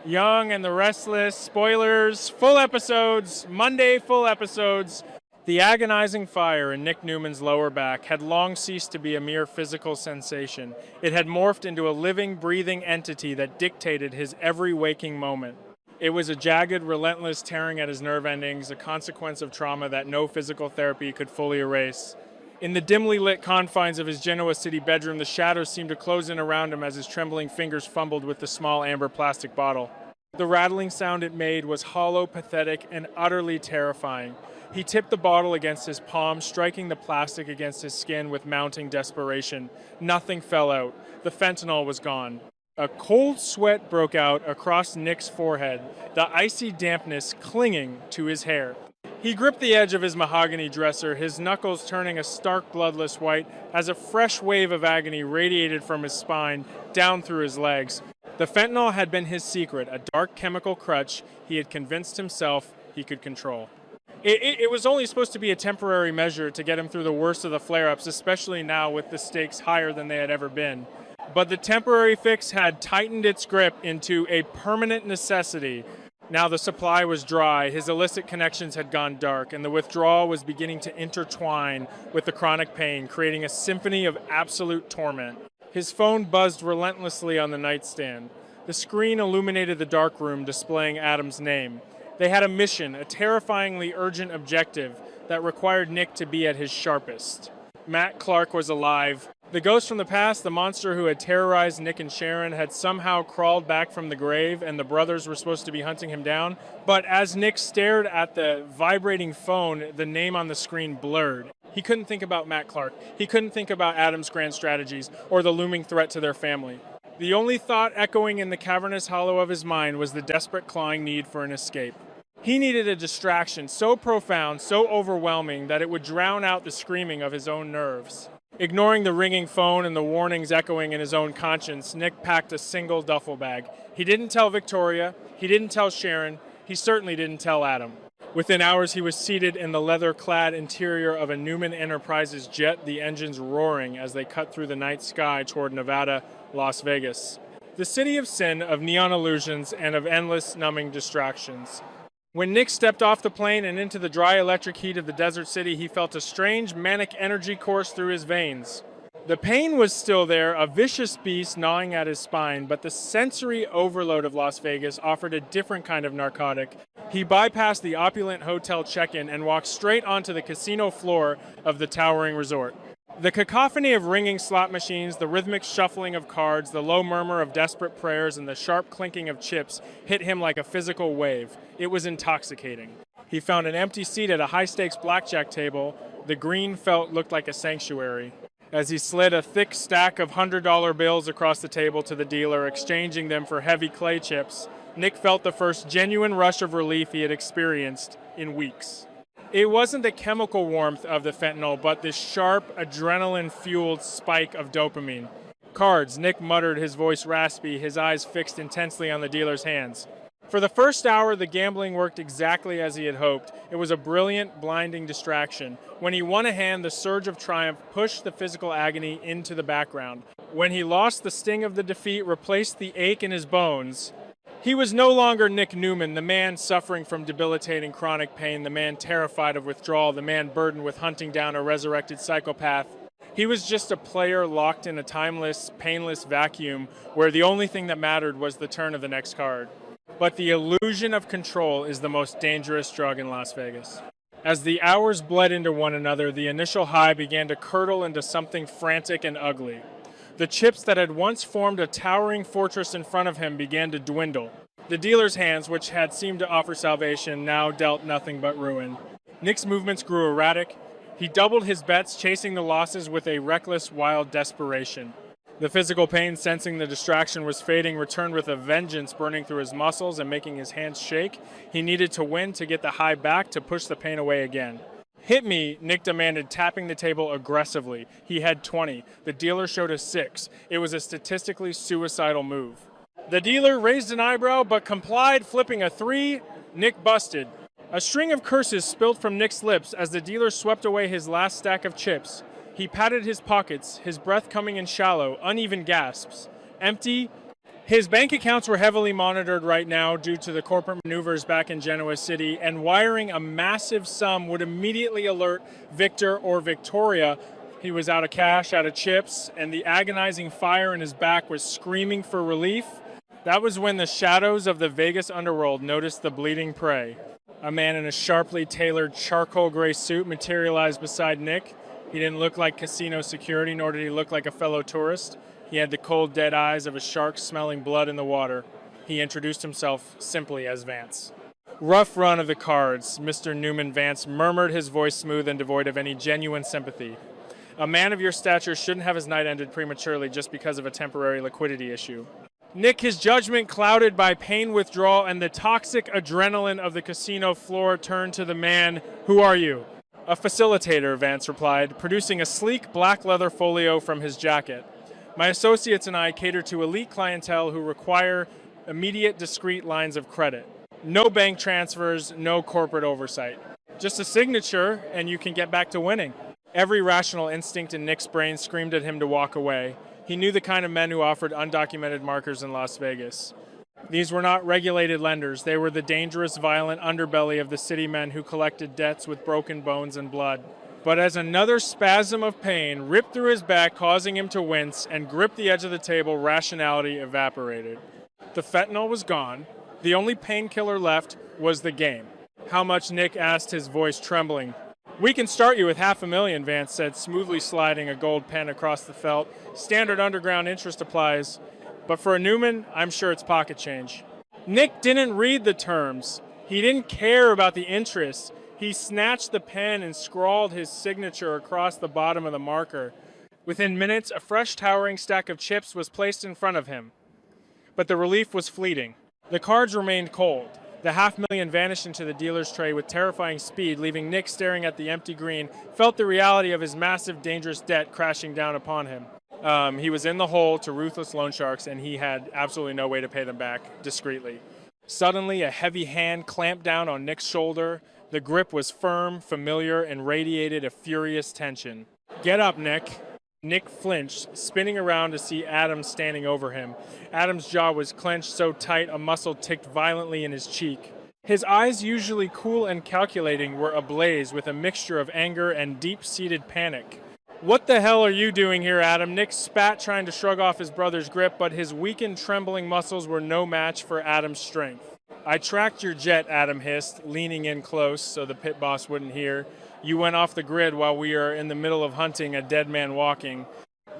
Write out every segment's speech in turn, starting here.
Young and the Restless, spoilers, full episodes, Monday full episodes. The agonizing fire in Nick Newman's lower back had long ceased to be a mere physical sensation. It had morphed into a living, breathing entity that dictated his every waking moment. It was a jagged, relentless tearing at his nerve endings, a consequence of trauma that no physical therapy could fully erase. In the dimly lit confines of his Genoa City bedroom, the shadows seemed to close in around him as his trembling fingers fumbled with the small amber plastic bottle. The rattling sound it made was hollow, pathetic, and utterly terrifying. He tipped the bottle against his palm, striking the plastic against his skin with mounting desperation. Nothing fell out. The fentanyl was gone. A cold sweat broke out across Nick's forehead, the icy dampness clinging to his hair. He gripped the edge of his mahogany dresser, his knuckles turning a stark bloodless white as a fresh wave of agony radiated from his spine down through his legs. The fentanyl had been his secret, a dark chemical crutch he had convinced himself he could control. It was only supposed to be a temporary measure to get him through the worst of the flare-ups, especially now with the stakes higher than they had ever been. But the temporary fix had tightened its grip into a permanent necessity. Now the supply was dry, his illicit connections had gone dark, and the withdrawal was beginning to intertwine with the chronic pain, creating a symphony of absolute torment. His phone buzzed relentlessly on the nightstand. The screen illuminated the dark room, displaying Adam's name. They had a mission, a terrifyingly urgent objective that required Nick to be at his sharpest. Matt Clark was alive. The ghost from the past, the monster who had terrorized Nick and Sharon, had somehow crawled back from the grave, and the brothers were supposed to be hunting him down. But as Nick stared at the vibrating phone, the name on the screen blurred. He couldn't think about Matt Clark. He couldn't think about Adam's grand strategies or the looming threat to their family. The only thought echoing in the cavernous hollow of his mind was the desperate clawing need for an escape. He needed a distraction so profound, so overwhelming, that it would drown out the screaming of his own nerves. Ignoring the ringing phone and the warnings echoing in his own conscience, Nick packed a single duffel bag. He didn't tell Victoria, he didn't tell Sharon, he certainly didn't tell Adam. Within hours, he was seated in the leather-clad interior of a Newman Enterprises jet, the engines roaring as they cut through the night sky toward Nevada, Las Vegas. The city of sin, of neon illusions, and of endless, numbing distractions. When Nick stepped off the plane and into the dry electric heat of the desert city, he felt a strange, manic energy course through his veins. The pain was still there, a vicious beast gnawing at his spine, but the sensory overload of Las Vegas offered a different kind of narcotic. He bypassed the opulent hotel check-in and walked straight onto the casino floor of the towering resort. The cacophony of ringing slot machines, the rhythmic shuffling of cards, the low murmur of desperate prayers, and the sharp clinking of chips hit him like a physical wave. It was intoxicating. He found an empty seat at a high-stakes blackjack table. The green felt looked like a sanctuary. As he slid a thick stack of $100 bills across the table to the dealer, exchanging them for heavy clay chips, Nick felt the first genuine rush of relief he had experienced in weeks. It wasn't the chemical warmth of the fentanyl, but this sharp, adrenaline-fueled spike of dopamine. Cards, Nick muttered, his voice raspy, his eyes fixed intensely on the dealer's hands. For the first hour, the gambling worked exactly as he had hoped. It was a brilliant, blinding distraction. When he won a hand, the surge of triumph pushed the physical agony into the background. When he lost, the sting of the defeat replaced the ache in his bones. He was no longer Nick Newman, the man suffering from debilitating chronic pain, the man terrified of withdrawal, the man burdened with hunting down a resurrected psychopath. He was just a player locked in a timeless, painless vacuum where the only thing that mattered was the turn of the next card. But the illusion of control is the most dangerous drug in Las Vegas. As the hours bled into one another, the initial high began to curdle into something frantic and ugly. The chips that had once formed a towering fortress in front of him began to dwindle. The dealer's hands, which had seemed to offer salvation, now dealt nothing but ruin. Nick's movements grew erratic. He doubled his bets, chasing the losses with a reckless, wild desperation. The physical pain, sensing the distraction was fading, returned with a vengeance burning through his muscles and making his hands shake. He needed to win to get the high back to push the pain away again. "Hit me," Nick demanded, tapping the table aggressively. He had 20. The dealer showed a 6. It was a statistically suicidal move. The dealer raised an eyebrow but complied, flipping a 3. Nick busted. A string of curses spilled from Nick's lips as the dealer swept away his last stack of chips. He patted his pockets, his breath coming in shallow, uneven gasps. Empty. His bank accounts were heavily monitored right now due to the corporate maneuvers back in Genoa City, and wiring a massive sum would immediately alert Victor or Victoria. He was out of cash, out of chips, and the agonizing fire in his back was screaming for relief. That was when the shadows of the Vegas underworld noticed the bleeding prey. A man in a sharply tailored charcoal gray suit materialized beside Nick. He didn't look like casino security, nor did he look like a fellow tourist. He had the cold, dead eyes of a shark smelling blood in the water. He introduced himself simply as Vance. Rough run of the cards, Mr. Newman Vance murmured, his voice smooth and devoid of any genuine sympathy. A man of your stature shouldn't have his night ended prematurely just because of a temporary liquidity issue. Nick, his judgment clouded by pain withdrawal and the toxic adrenaline of the casino floor, turned to the man. Who are you? A facilitator, Vance replied, producing a sleek black leather folio from his jacket. My associates and I cater to elite clientele who require immediate, discreet lines of credit. No bank transfers, no corporate oversight. Just a signature, and you can get back to winning. Every rational instinct in Nick's brain screamed at him to walk away. He knew the kind of men who offered undocumented markers in Las Vegas. These were not regulated lenders. They were the dangerous, violent underbelly of the city men who collected debts with broken bones and blood. But as another spasm of pain ripped through his back, causing him to wince and grip the edge of the table, rationality evaporated. The fentanyl was gone. The only painkiller left was the game. How much, Nick asked, his voice trembling. We can start you with $500,000, Vance said, smoothly sliding a gold pen across the felt. Standard underground interest applies. But for a Newman, I'm sure it's pocket change. Nick didn't read the terms. He didn't care about the interest. He snatched the pen and scrawled his signature across the bottom of the marker. Within minutes, a fresh towering stack of chips was placed in front of him. But the relief was fleeting. The cards remained cold. The $500,000 vanished into the dealer's tray with terrifying speed, leaving Nick staring at the empty green, felt the reality of his massive, dangerous debt crashing down upon him. He was in the hole to ruthless loan sharks, and he had absolutely no way to pay them back discreetly. Suddenly, a heavy hand clamped down on Nick's shoulder. The grip was firm, familiar, and radiated a furious tension. Get up, Nick. Nick flinched, spinning around to see Adam standing over him. Adam's jaw was clenched so tight a muscle ticked violently in his cheek. His eyes, usually cool and calculating, were ablaze with a mixture of anger and deep-seated panic. What the hell are you doing here, Adam? Nick spat, trying to shrug off his brother's grip, but his weakened, trembling muscles were no match for Adam's strength. I tracked your jet, Adam hissed, leaning in close so the pit boss wouldn't hear. You went off the grid while we are in the middle of hunting a dead man walking.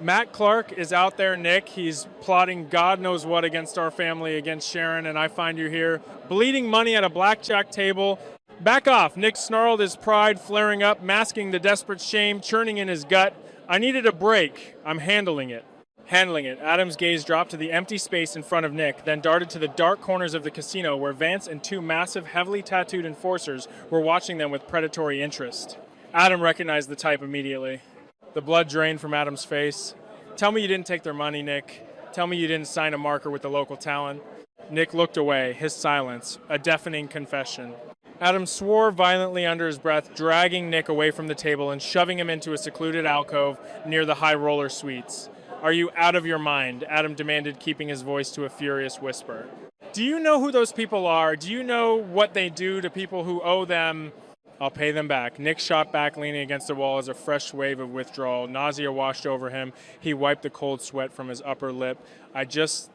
Matt Clark is out there, Nick. He's plotting God knows what against our family, against Sharon, and I find you here, bleeding money at a blackjack table. Back off, Nick snarled, his pride flaring up, masking the desperate shame churning in his gut. I needed a break. I'm handling it. Handling it, Adam's gaze dropped to the empty space in front of Nick, then darted to the dark corners of the casino where Vance and two massive, heavily tattooed enforcers were watching them with predatory interest. Adam recognized the type immediately. The blood drained from Adam's face. Tell me you didn't take their money, Nick. Tell me you didn't sign a marker with the local talent. Nick looked away, his silence, a deafening confession. Adam swore violently under his breath, dragging Nick away from the table and shoving him into a secluded alcove near the high roller suites. Are you out of your mind? Adam demanded, keeping his voice to a furious whisper. Do you know who those people are? Do you know what they do to people who owe them? I'll pay them back. Nick shot back, leaning against the wall as a fresh wave of withdrawal. Nausea washed over him. He wiped the cold sweat from his upper lip. I just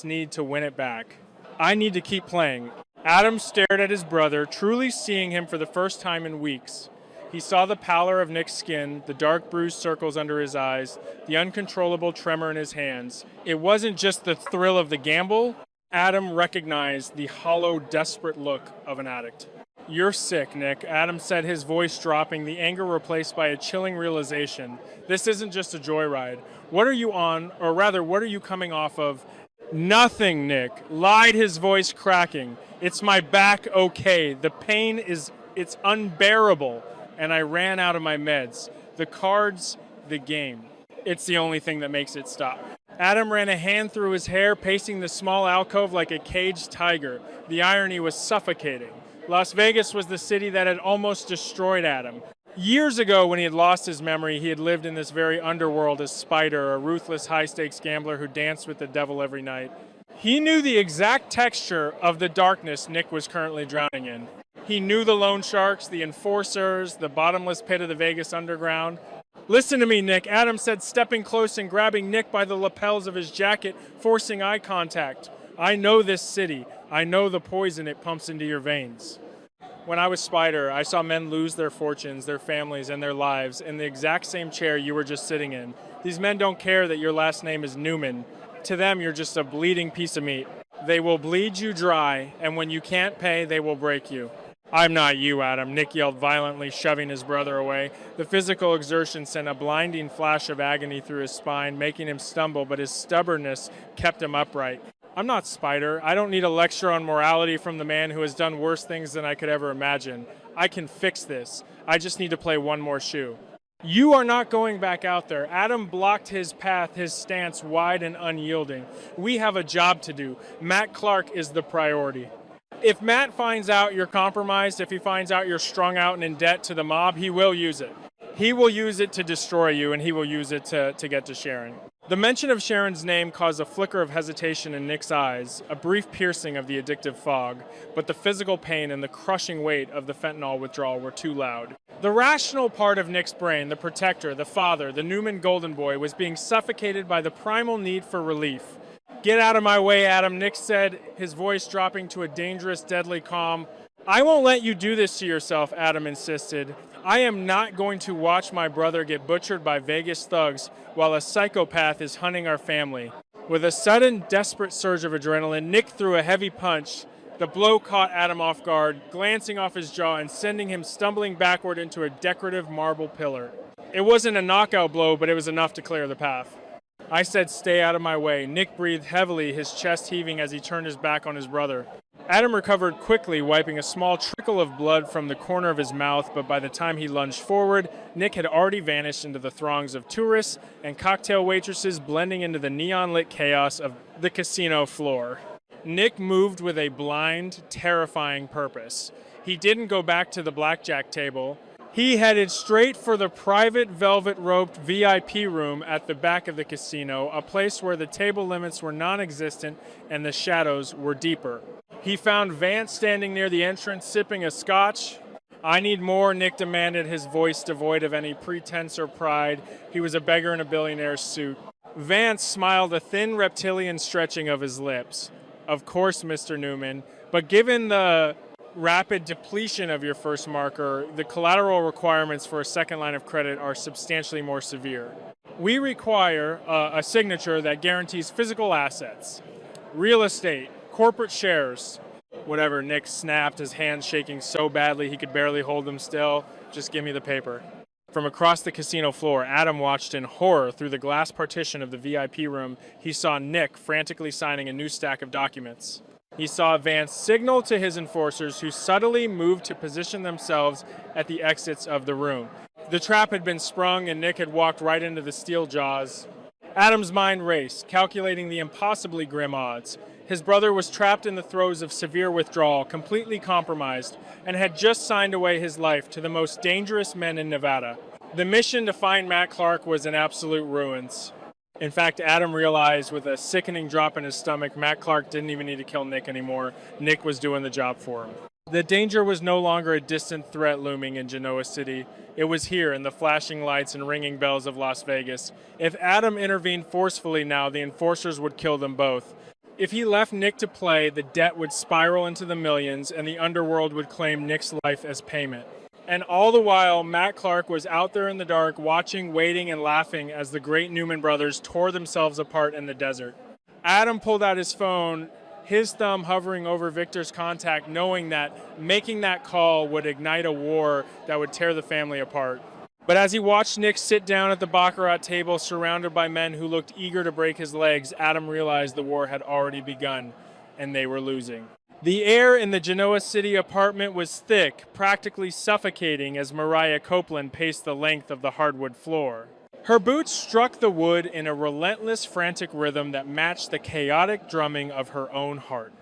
need to win it back. I need to keep playing. Adam stared at his brother, truly seeing him for the first time in weeks. He saw the pallor of Nick's skin, the dark bruised circles under his eyes, the uncontrollable tremor in his hands. It wasn't just the thrill of the gamble. Adam recognized the hollow, desperate look of an addict. You're sick, Nick, Adam said, his voice dropping, the anger replaced by a chilling realization. This isn't just a joyride. What are you on, or rather, what are you coming off of? Nothing, Nick, lied, his voice cracking. It's my back, okay. The pain it's unbearable. And I ran out of my meds. The cards, the game. It's the only thing that makes it stop. Adam ran a hand through his hair, pacing the small alcove like a caged tiger. The irony was suffocating. Las Vegas was the city that had almost destroyed Adam. Years ago, when he had lost his memory, he had lived in this very underworld as Spider, a ruthless high-stakes gambler who danced with the devil every night. He knew the exact texture of the darkness Nick was currently drowning in. He knew the loan sharks, the enforcers, the bottomless pit of the Vegas underground. "Listen to me, Nick," Adam said, stepping close and grabbing Nick by the lapels of his jacket, forcing eye contact. "I know this city. I know the poison it pumps into your veins." When I was Spider, I saw men lose their fortunes, their families, and their lives in the exact same chair you were just sitting in. These men don't care that your last name is Newman. To them, you're just a bleeding piece of meat. They will bleed you dry, and when you can't pay, they will break you. "I'm not you, Adam," Nick yelled violently, shoving his brother away. The physical exertion sent a blinding flash of agony through his spine, making him stumble, but his stubbornness kept him upright. "I'm not Spider. I don't need a lecture on morality from the man who has done worse things than I could ever imagine. I can fix this. I just need to play one more shoe." "You are not going back out there." Adam blocked his path, his stance wide and unyielding. "We have a job to do. Matt Clark is the priority. If Matt finds out you're compromised, if he finds out you're strung out and in debt to the mob, he will use it. He will use it to destroy you, and he will use it to get to Sharon." The mention of Sharon's name caused a flicker of hesitation in Nick's eyes, a brief piercing of the addictive fog, but the physical pain and the crushing weight of the fentanyl withdrawal were too loud. The rational part of Nick's brain, the protector, the father, the Newman golden boy, was being suffocated by the primal need for relief. "Get out of my way, Adam," Nick said, his voice dropping to a dangerous, deadly calm. "I won't let you do this to yourself," Adam insisted. "I am not going to watch my brother get butchered by Vegas thugs while a psychopath is hunting our family." With a sudden, desperate surge of adrenaline, Nick threw a heavy punch. The blow caught Adam off guard, glancing off his jaw and sending him stumbling backward into a decorative marble pillar. It wasn't a knockout blow, but it was enough to clear the path. "I said stay out of my way." Nick breathed heavily, his chest heaving as he turned his back on his brother. Adam recovered quickly, wiping a small trickle of blood from the corner of his mouth, but by the time he lunged forward, Nick had already vanished into the throngs of tourists and cocktail waitresses blending into the neon-lit chaos of the casino floor. Nick moved with a blind, terrifying purpose. He didn't go back to the blackjack table. He headed straight for the private velvet-roped VIP room at the back of the casino, a place where the table limits were non-existent and the shadows were deeper. He found Vance standing near the entrance, sipping a scotch. "I need more," Nick demanded, his voice devoid of any pretense or pride. He was a beggar in a billionaire's suit. Vance smiled, a thin reptilian stretching of his lips. "Of course, Mr. Newman, but given the rapid depletion of your first marker, the collateral requirements for a second line of credit are substantially more severe. We require a signature that guarantees physical assets, real estate, corporate shares." "Whatever," Nick snapped, his hands shaking so badly he could barely hold them still. "Just give me the paper." From across the casino floor, Adam watched in horror through the glass partition of the VIP room. He saw Nick frantically signing a new stack of documents. He saw Vance signal to his enforcers, who subtly moved to position themselves at the exits of the room. The trap had been sprung, and Nick had walked right into the steel jaws. Adam's mind raced, calculating the impossibly grim odds. His brother was trapped in the throes of severe withdrawal, completely compromised, and had just signed away his life to the most dangerous men in Nevada. The mission to find Matt Clark was in absolute ruins. In fact, Adam realized with a sickening drop in his stomach, Matt Clark didn't even need to kill Nick anymore. Nick was doing the job for him. The danger was no longer a distant threat looming in Genoa City. It was here in the flashing lights and ringing bells of Las Vegas. If Adam intervened forcefully now, the enforcers would kill them both. If he left Nick to play, the debt would spiral into the millions, and the underworld would claim Nick's life as payment. And all the while, Matt Clark was out there in the dark, watching, waiting, and laughing as the great Newman brothers tore themselves apart in the desert. Adam pulled out his phone, his thumb hovering over Victor's contact, knowing that making that call would ignite a war that would tear the family apart. But as he watched Nick sit down at the baccarat table surrounded by men who looked eager to break his legs, Adam realized the war had already begun, and they were losing. The air in the Genoa City apartment was thick, practically suffocating as Mariah Copeland paced the length of the hardwood floor. Her boots struck the wood in a relentless, frantic rhythm that matched the chaotic drumming of her own heart.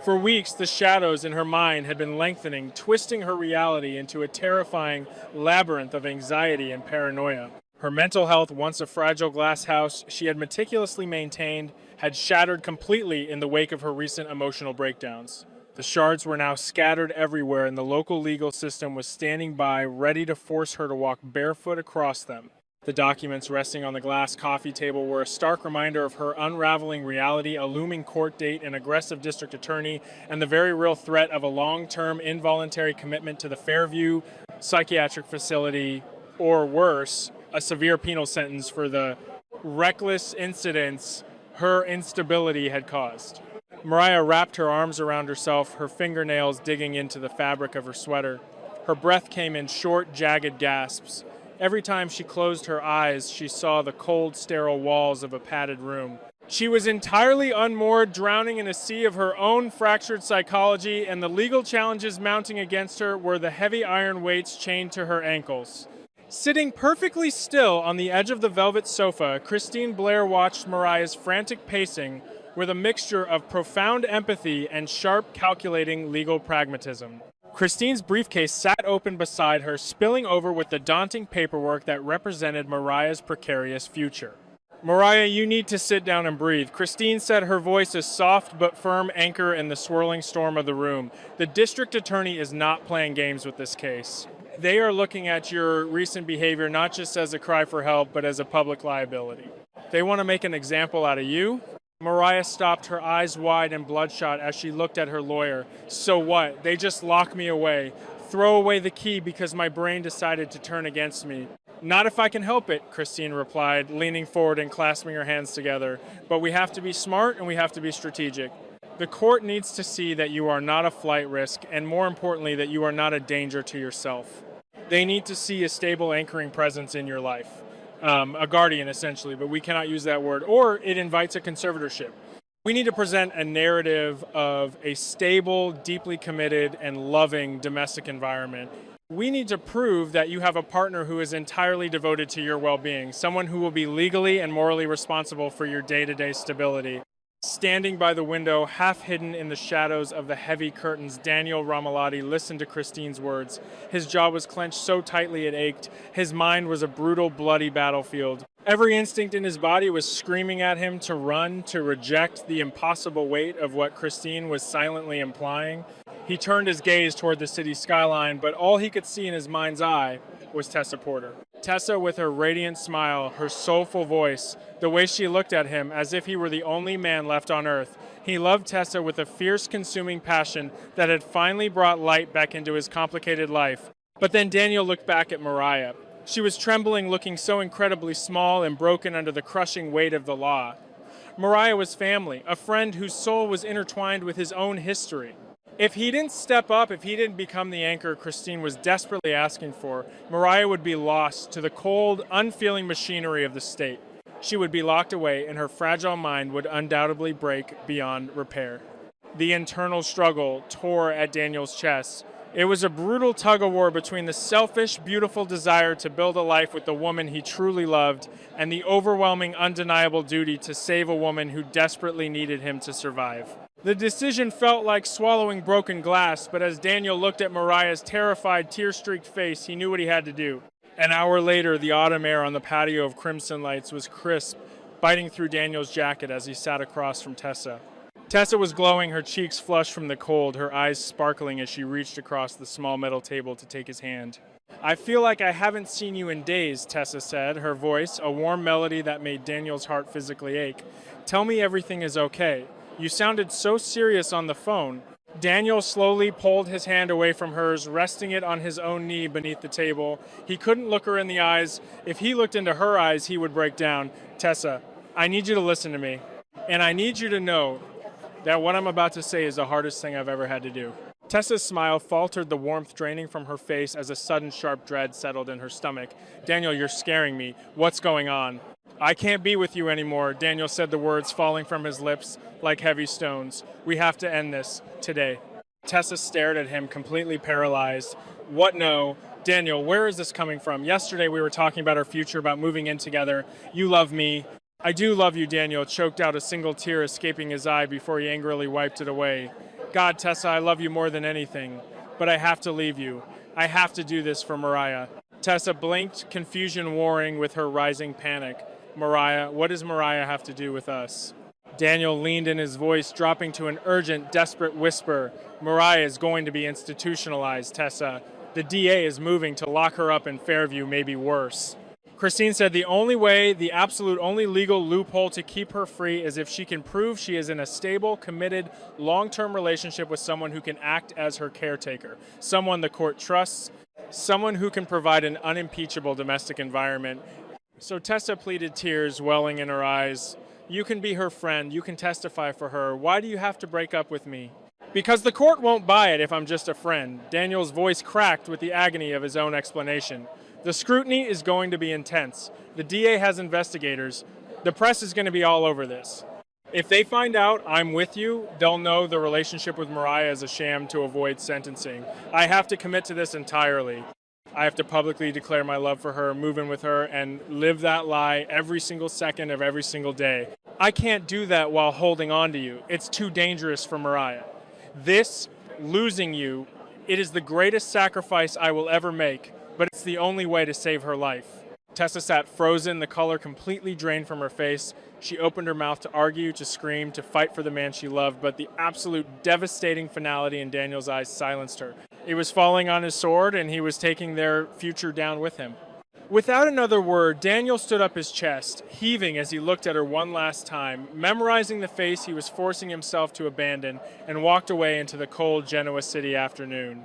For weeks, the shadows in her mind had been lengthening, twisting her reality into a terrifying labyrinth of anxiety and paranoia. Her mental health, once a fragile glass house she had meticulously maintained, had shattered completely in the wake of her recent emotional breakdowns. The shards were now scattered everywhere, and the local legal system was standing by, ready to force her to walk barefoot across them. The documents resting on the glass coffee table were a stark reminder of her unraveling reality, a looming court date, an aggressive district attorney, and the very real threat of a long-term involuntary commitment to the Fairview psychiatric facility, or worse, a severe penal sentence for the reckless incidents her instability had caused. Mariah wrapped her arms around herself, her fingernails digging into the fabric of her sweater. Her breath came in short, jagged gasps. Every time she closed her eyes, she saw the cold, sterile walls of a padded room. She was entirely unmoored, drowning in a sea of her own fractured psychology, and the legal challenges mounting against her were the heavy iron weights chained to her ankles. Sitting perfectly still on the edge of the velvet sofa, Christine Blair watched Mariah's frantic pacing with a mixture of profound empathy and sharp, calculating legal pragmatism. Christine's briefcase sat open beside her, spilling over with the daunting paperwork that represented Mariah's precarious future. "Mariah, you need to sit down and breathe," Christine said, her voice a soft but firm anchor in the swirling storm of the room. "The district attorney is not playing games with this case. They are looking at your recent behavior not just as a cry for help, but as a public liability. They want to make an example out of you." Mariah stopped, her eyes wide and bloodshot as she looked at her lawyer. "So what? They just lock me away. Throw away the key because my brain decided to turn against me." "Not if I can help it," Christine replied, leaning forward and clasping her hands together. "But we have to be smart and we have to be strategic. The court needs to see that you are not a flight risk, and more importantly, that you are not a danger to yourself. They need to see a stable anchoring presence in your life. A guardian, essentially, but we cannot use that word, or it invites a conservatorship. We need to present a narrative of a stable, deeply committed, and loving domestic environment. We need to prove that you have a partner who is entirely devoted to your well-being, someone who will be legally and morally responsible for your day-to-day stability." Standing by the window, half hidden in the shadows of the heavy curtains, Daniel Ramalotti listened to Christine's words. His jaw was clenched so tightly it ached. His mind was a brutal, bloody battlefield. Every instinct in his body was screaming at him to run, to reject the impossible weight of what Christine was silently implying. He turned his gaze toward the city skyline, but all he could see in his mind's eye was Tessa Porter. Tessa, with her radiant smile, her soulful voice, the way she looked at him as if he were the only man left on earth. He loved Tessa with a fierce, consuming passion that had finally brought light back into his complicated life. But then Daniel looked back at Mariah. She was trembling, looking so incredibly small and broken under the crushing weight of the law. Mariah was family, a friend whose soul was intertwined with his own history. If he didn't step up, if he didn't become the anchor Christine was desperately asking for, Mariah would be lost to the cold, unfeeling machinery of the state. She would be locked away, and her fragile mind would undoubtedly break beyond repair. The internal struggle tore at Daniel's chest. It was a brutal tug-of-war between the selfish, beautiful desire to build a life with the woman he truly loved and the overwhelming, undeniable duty to save a woman who desperately needed him to survive. The decision felt like swallowing broken glass, but as Daniel looked at Mariah's terrified, tear-streaked face, he knew what he had to do. An hour later, the autumn air on the patio of Crimson Lights was crisp, biting through Daniel's jacket as he sat across from Tessa. Tessa was glowing, her cheeks flushed from the cold, her eyes sparkling as she reached across the small metal table to take his hand. "I feel like I haven't seen you in days," Tessa said, her voice a warm melody that made Daniel's heart physically ache. "Tell me everything is okay. You sounded so serious on the phone." Daniel slowly pulled his hand away from hers, resting it on his own knee beneath the table. He couldn't look her in the eyes. If he looked into her eyes, he would break down. "Tessa, I need you to listen to me. And I need you to know that what I'm about to say is the hardest thing I've ever had to do." Tessa's smile faltered, the warmth draining from her face as a sudden sharp dread settled in her stomach. "Daniel, you're scaring me. What's going on?" "I can't be with you anymore," Daniel said, the words falling from his lips like heavy stones. "We have to end this today." Tessa stared at him, completely paralyzed. "What no? Daniel, where is this coming from? Yesterday we were talking about our future, about moving in together. You love me." "I do love you," Daniel choked out, a single tear escaping his eye before he angrily wiped it away. God, Tessa, I love you more than anything, but I have to leave you. I have to do this for Mariah. Tessa blinked, confusion warring with her rising panic. Mariah, what does Mariah have to do with us? Daniel leaned in, his voice dropping to an urgent, desperate whisper. Mariah is going to be institutionalized, Tessa. The DA is moving to lock her up in Fairview, maybe worse. Christine said the only way, the absolute only legal loophole to keep her free is if she can prove she is in a stable, committed, long-term relationship with someone who can act as her caretaker, someone the court trusts, someone who can provide an unimpeachable domestic environment. So Tessa pleaded, tears welling in her eyes. You can be her friend. You can testify for her. Why do you have to break up with me? Because the court won't buy it if I'm just a friend. Daniel's voice cracked with the agony of his own explanation. The scrutiny is going to be intense. The DA has investigators. The press is going to be all over this. If they find out I'm with you, they'll know the relationship with Mariah is a sham to avoid sentencing. I have to commit to this entirely. I have to publicly declare my love for her, move in with her, and live that lie every single second of every single day. I can't do that while holding on to you. It's too dangerous for Mariah. This, losing you, it is the greatest sacrifice I will ever make, but it's the only way to save her life. Tessa sat frozen, the color completely drained from her face. She opened her mouth to argue, to scream, to fight for the man she loved, but the absolute devastating finality in Daniel's eyes silenced her. He was falling on his sword, and he was taking their future down with him. Without another word, Daniel stood up his chest, heaving as he looked at her one last time, memorizing the face he was forcing himself to abandon, and walked away into the cold Genoa City afternoon.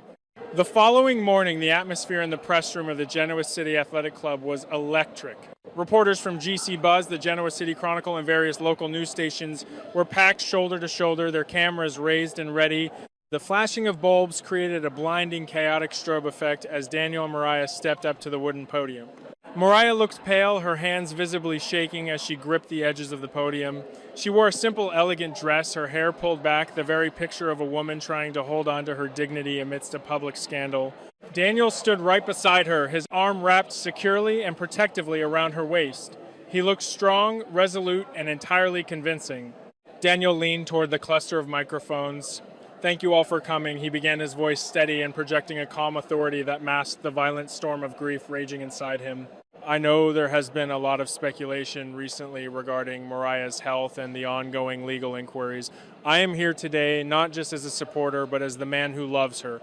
The following morning, the atmosphere in the press room of the Genoa City Athletic Club was electric. Reporters from GC Buzz, the Genoa City Chronicle, and various local news stations were packed shoulder to shoulder, their cameras raised and ready. The flashing of bulbs created a blinding, chaotic strobe effect as Daniel and Mariah stepped up to the wooden podium. Mariah looked pale, her hands visibly shaking as she gripped the edges of the podium. She wore a simple, elegant dress, her hair pulled back, the very picture of a woman trying to hold on to her dignity amidst a public scandal. Daniel stood right beside her, his arm wrapped securely and protectively around her waist. He looked strong, resolute, and entirely convincing. Daniel leaned toward the cluster of microphones. Thank you all for coming. He began, his voice steady and projecting a calm authority that masked the violent storm of grief raging inside him. I know there has been a lot of speculation recently regarding Mariah's health and the ongoing legal inquiries. I am here today not just as a supporter, but as the man who loves her.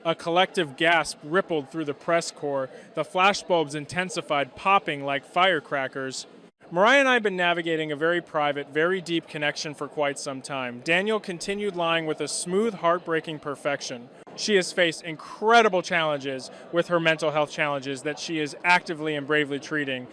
A collective gasp rippled through the press corps. The flashbulbs intensified, popping like firecrackers. Mariah and I have been navigating a very private, very deep connection for quite some time. Daniel continued lying with a smooth, heartbreaking perfection. She has faced incredible challenges with her mental health challenges that she is actively and bravely treating.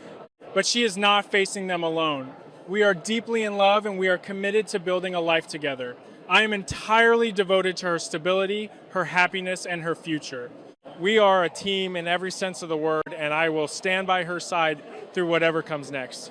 But she is not facing them alone. We are deeply in love and we are committed to building a life together. I am entirely devoted to her stability, her happiness, and her future. We are a team in every sense of the word, and I will stand by her side through whatever comes next.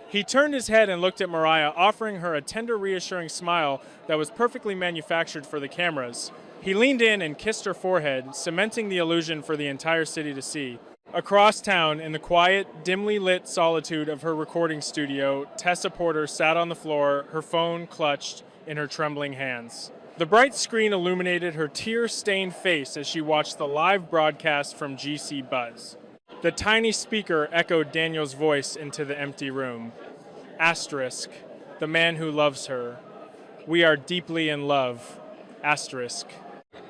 He turned his head and looked at Mariah, offering her a tender, reassuring smile that was perfectly manufactured for the cameras. He leaned in and kissed her forehead, cementing the illusion for the entire city to see. Across town, in the quiet, dimly lit solitude of her recording studio, Tessa Porter sat on the floor, her phone clutched in her trembling hands. The bright screen illuminated her tear-stained face as she watched the live broadcast from GC Buzz. The tiny speaker echoed Daniel's voice into the empty room. Asterisk, the man who loves her. We are deeply in love. Asterisk.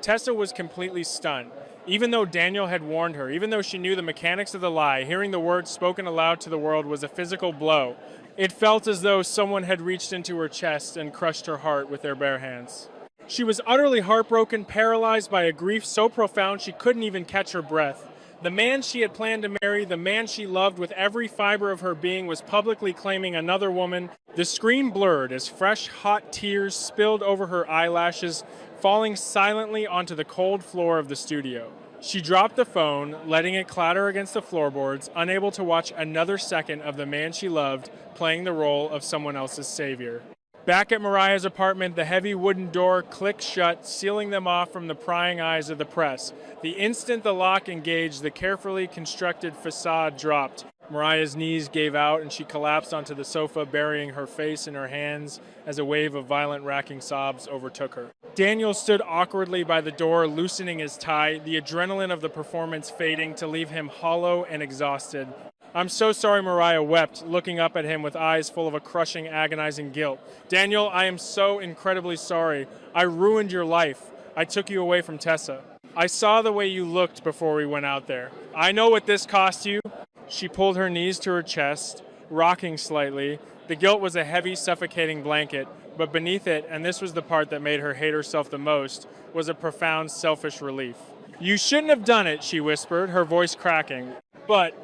Tessa was completely stunned. Even though Daniel had warned her, even though she knew the mechanics of the lie, hearing the words spoken aloud to the world was a physical blow. It felt as though someone had reached into her chest and crushed her heart with their bare hands. She was utterly heartbroken, paralyzed by a grief so profound she couldn't even catch her breath. The man she had planned to marry, the man she loved with every fiber of her being, was publicly claiming another woman. The screen blurred as fresh, hot tears spilled over her eyelashes, falling silently onto the cold floor of the studio. She dropped the phone, letting it clatter against the floorboards, unable to watch another second of the man she loved playing the role of someone else's savior. Back at Mariah's apartment, the heavy wooden door clicked shut, sealing them off from the prying eyes of the press. The instant the lock engaged, the carefully constructed facade dropped. Mariah's knees gave out and she collapsed onto the sofa, burying her face in her hands as a wave of violent, racking sobs overtook her. Daniel stood awkwardly by the door, loosening his tie, the adrenaline of the performance fading to leave him hollow and exhausted. I'm so sorry, Mariah wept, looking up at him with eyes full of a crushing, agonizing guilt. Daniel, I am so incredibly sorry. I ruined your life. I took you away from Tessa. I saw the way you looked before we went out there. I know what this cost you. She pulled her knees to her chest, rocking slightly. The guilt was a heavy, suffocating blanket, but beneath it, and this was the part that made her hate herself the most, was a profound, selfish relief. You shouldn't have done it, she whispered, her voice cracking. But,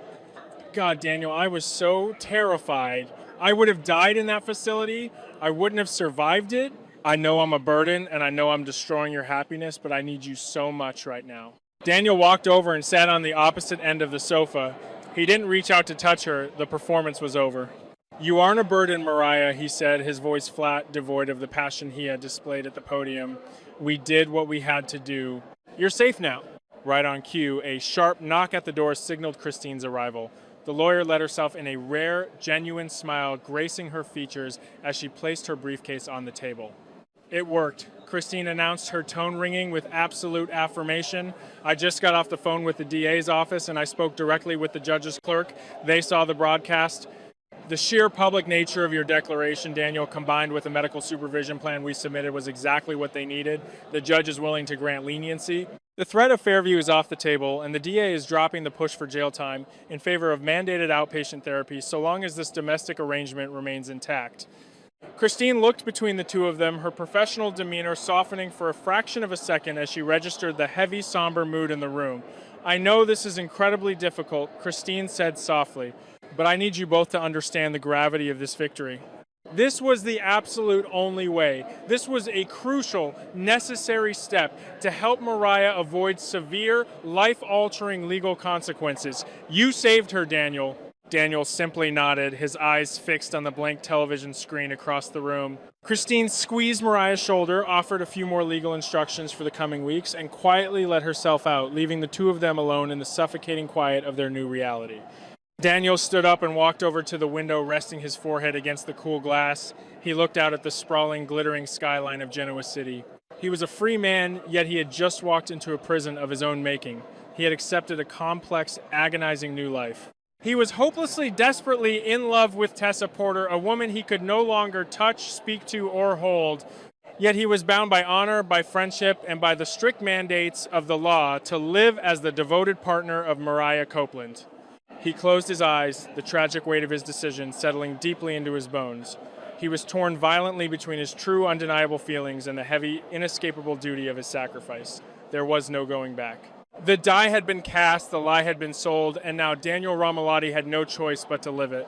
God, Daniel, I was so terrified. I would have died in that facility. I wouldn't have survived it. I know I'm a burden, and I know I'm destroying your happiness, but I need you so much right now. Daniel walked over and sat on the opposite end of the sofa. He didn't reach out to touch her. The performance was over. You aren't a burden, Mariah, he said, his voice flat, devoid of the passion he had displayed at the podium. We did what we had to do. You're safe now. Right on cue, a sharp knock at the door signaled Christine's arrival. The lawyer let herself in a rare, genuine smile gracing her features as she placed her briefcase on the table. It worked. Christine announced, her tone ringing with absolute affirmation. I just got off the phone with the DA's office and I spoke directly with the judge's clerk. They saw the broadcast. The sheer public nature of your declaration, Daniel, combined with the medical supervision plan we submitted, was exactly what they needed. The judge is willing to grant leniency. The threat of Fairview is off the table, and the DA is dropping the push for jail time in favor of mandated outpatient therapy so long as this domestic arrangement remains intact. Christine looked between the two of them, her professional demeanor softening for a fraction of a second as she registered the heavy, somber mood in the room. I know this is incredibly difficult, Christine said softly, but I need you both to understand the gravity of this victory. This was the absolute only way. This was a crucial, necessary step to help Mariah avoid severe, life-altering legal consequences. You saved her, Daniel. Daniel simply nodded, his eyes fixed on the blank television screen across the room. Christine squeezed Mariah's shoulder, offered a few more legal instructions for the coming weeks, and quietly let herself out, leaving the two of them alone in the suffocating quiet of their new reality. Daniel stood up and walked over to the window, resting his forehead against the cool glass. He looked out at the sprawling, glittering skyline of Genoa City. He was a free man, yet he had just walked into a prison of his own making. He had accepted a complex, agonizing new life. He was hopelessly, desperately in love with Tessa Porter, a woman he could no longer touch, speak to, or hold. Yet he was bound by honor, by friendship, and by the strict mandates of the law to live as the devoted partner of Mariah Copeland. He closed his eyes, the tragic weight of his decision settling deeply into his bones. He was torn violently between his true, undeniable feelings and the heavy, inescapable duty of his sacrifice. There was no going back. The die had been cast, the lie had been sold, and now Daniel Ramalotti had no choice but to live it.